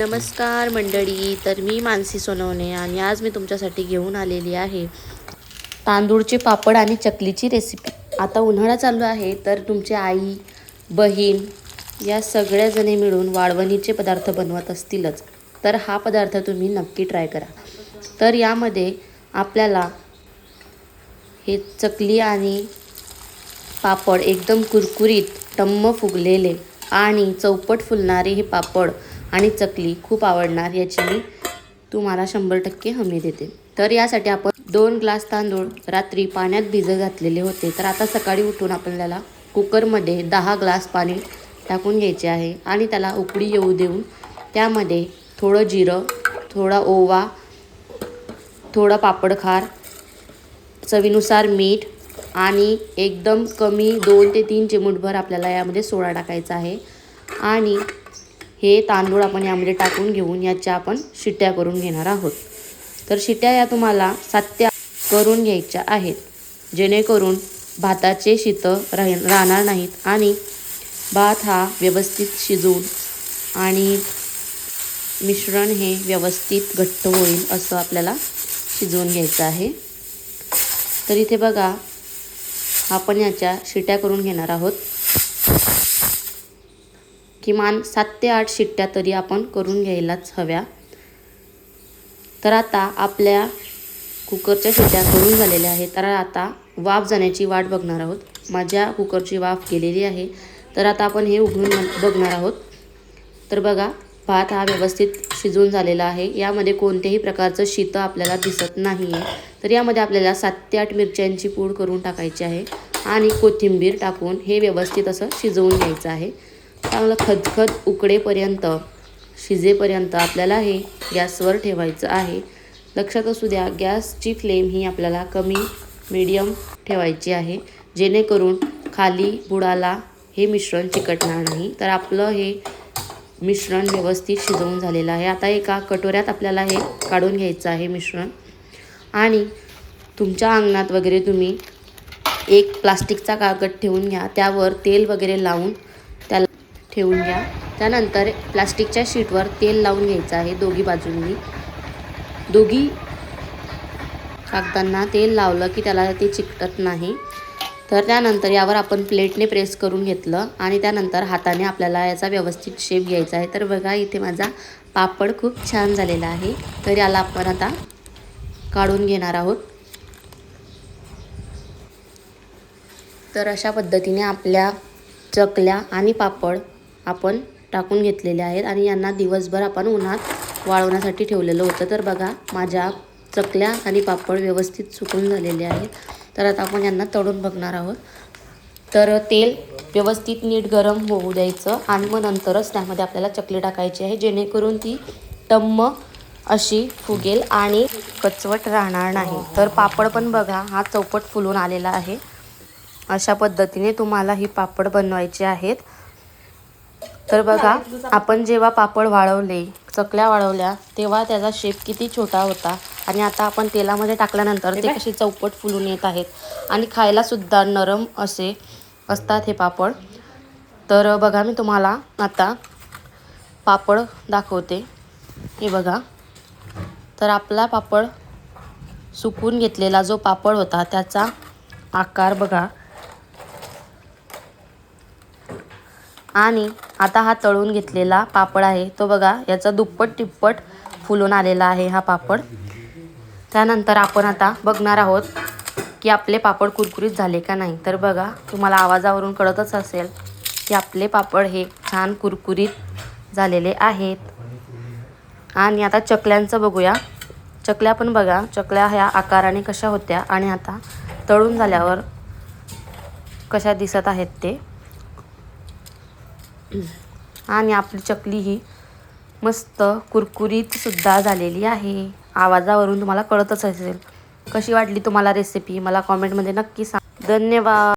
नमस्कार मंडळी, तर मी मानसी सोनवणे आणि आज मी तुमच्यासाठी घेऊन आलेली आहे तांदूळचे पापड आणि चकलीची रेसिपी। आता उन्हाळा चालू आहे तर तुमची आई, बहीण या सगळ्याजणी मिळून वाळवणीचे पदार्थ बनवत असतीलच, तर हा पदार्थ तुम्ही नक्की ट्राय करा। तर यामध्ये आपल्याला हे चकली आणि पापड एकदम कुरकुरीत, टम्म फुगलेले आणि चौपट फुलणारे हे पापड आणि चकली खूप आवडणार याची मी तुम्हाला 100% हमी देते। तर यासाठी आपण 2 ग्लास तांदूळ रात्री पाण्यात भिजत घातलेले होते, तर आता सकाळी उठून आपल्याला कुकरमध्ये 10 ग्लास पाणी टाकून घ्यायचे आहे आणि त्याला उकळी येऊ देऊन त्यामध्ये थोडं जिरं, थोडा ओवा, थोडा पापडखार, चवीनुसार मीठ आणि एकदम कमी 2 ते 3 चिमूटभर आपल्याला यामध्ये सोडा टाकायचा आहे आणि हे तांदूळ आपण यामध्ये टाकून घेऊन याच्या आपण शिट्ट्या करून घेणार आहोत। तर शिट्ट्या या तुम्हाला 7 ते 8 करून घ्यायच्या आहेत, जेणेकरून भाताचे शीत राहणार नाहीत आणि भात हा व्यवस्थित शिजून आणि मिश्रण हे व्यवस्थित घट्ट होईल असं आपल्याला शिजवून घ्यायचं आहे। तर इथे बघा आपण याच्या शिट्ट्या करून घेणार आहोत। किमान 7 ते 8 शिट्ट्या तरी आपण करून घ्यायलाच हव्या। तर आता आपल्या कुकरच्या शिट्ट्या करून झालेल्या आहेत, तर आता वाफ जाण्याची वाट बघणार आहोत। माझ्या कुकरची वाफ गेलेली आहे, तर आता आपण हे उघडून बघणार आहोत। तर बघा भात हा व्यवस्थित शिजून झालेला आहे, यामध्ये कोणत्याही प्रकारचं शीत आपल्याला दिसत नाही आहे। तर यामध्ये आपल्याला 7 ते 8 मिरच्यांची पूड करून टाकायची आहे आणि कोथिंबीर टाकून हे व्यवस्थित असं शिजवून घ्यायचं आहे। चांगलं खदखद उकळेपर्यंत, शिजेपर्यंत आपल्याला हे गॅसवर ठेवायचं आहे। लक्षात असू द्या गॅसची फ्लेम ही आपल्याला कमी मीडियम ठेवायची आहे, जेणेकरून खाली बुडाला हे मिश्रण चिकटणार नाही। तर आपलं हे मिश्रण व्यवस्थित शिजवून झालेलं आहे। आता एका कटोऱ्यात आपल्याला हे काढून घ्यायचं आहे मिश्रण आणि तुमच्या अंगणात वगैरे तुम्ही एक प्लास्टिकचा कागद ठेवून घ्या, त्यावर तेल वगैरे लावून त्याला ठेवून घ्या। त्यानंतर प्लास्टिकच्या शीटवर तेल लावून घ्यायचं आहे दोघी बाजूंनी। दोघी कागदांना तेल लावलं की त्याला ते चिकटत नाही। तर त्यानंतर यावर आपण प्लेटने प्रेस करून घेतलं आणि त्यानंतर हाताने आपल्याला याचा व्यवस्थित शेप घ्यायचा आहे। तर बघा इथे माझा पापड खूप छान झालेला आहे, तर याला आपण आता काढून घेणार आहोत। तर अशा पद्धतीने आपल्या चकल्या आणि पापड आपण टाकून घेतलेले आहेत आणि यांना दिवसभर आपण उन्हात वाळवण्यासाठी ठेवलेलं होतं। तर बघा माझ्या चकल्या आणि पापड व्यवस्थित सुकून झालेले आहेत, तर आता आपण यांना तळून बघणार आहोत। तर तेल व्यवस्थित नीट गरम होऊ द्यायचं आणि मग नंतरच त्यामध्ये आपल्याला चकली टाकायची आहे, जेणेकरून ती टम्म अशी फुगेल आणि कचवट राहणार नाही। तर पापड पण बघा हा चौपट फुलून आलेला आहे। अशा पद्धतीने तुम्हाला ही पापड बनवायचे आहेत। तर बघा आपण जेव्हा पापड वाळवले, चकल्या वाळवल्या, तेव्हा त्याचा शेप किती छोटा होता आणि आता आपण तेलामध्ये टाकल्यानंतर ते कसे चौपट फुलून येत आहेत आणि खायला सुद्धा नरम असे असतात हे पापड। तर बघा मी तुम्हाला आता पापड दाखवते, हे बघा। तर आपला पापड सुकून घेतलेला जो पापड होता त्याचा आकार बघा आणि आता हा तळून घेतलेला पापड आहे तो बघा याचा दुप्पट तिप्पट फुलून आलेला आहे हा पापड। त्यानंतर आपण आता बघणार आहोत की आपले पापड कुरकुरीत झाले का नाही। तर बघा तुम्हाला आवाजावरून कळतच असेल की आपले पापड हे छान कुरकुरीत झालेले आहेत। आणि आता चकल्यांचं बघूया। चकल्या पण बघा, चकल्या ह्या आकाराने कशा होत्या आणि आता तळून झाल्यावर कशा दिसत आहेत ते। आणि आपली चकली ही मस्त कुरकुरीत सुद्धा झालेली आहे, आवाजावरून तुम्हाला कळतच असेल। कशी वाटली तुम्हाला रेसिपी मला कॉमेंटमध्ये नक्की सांगा। धन्यवाद।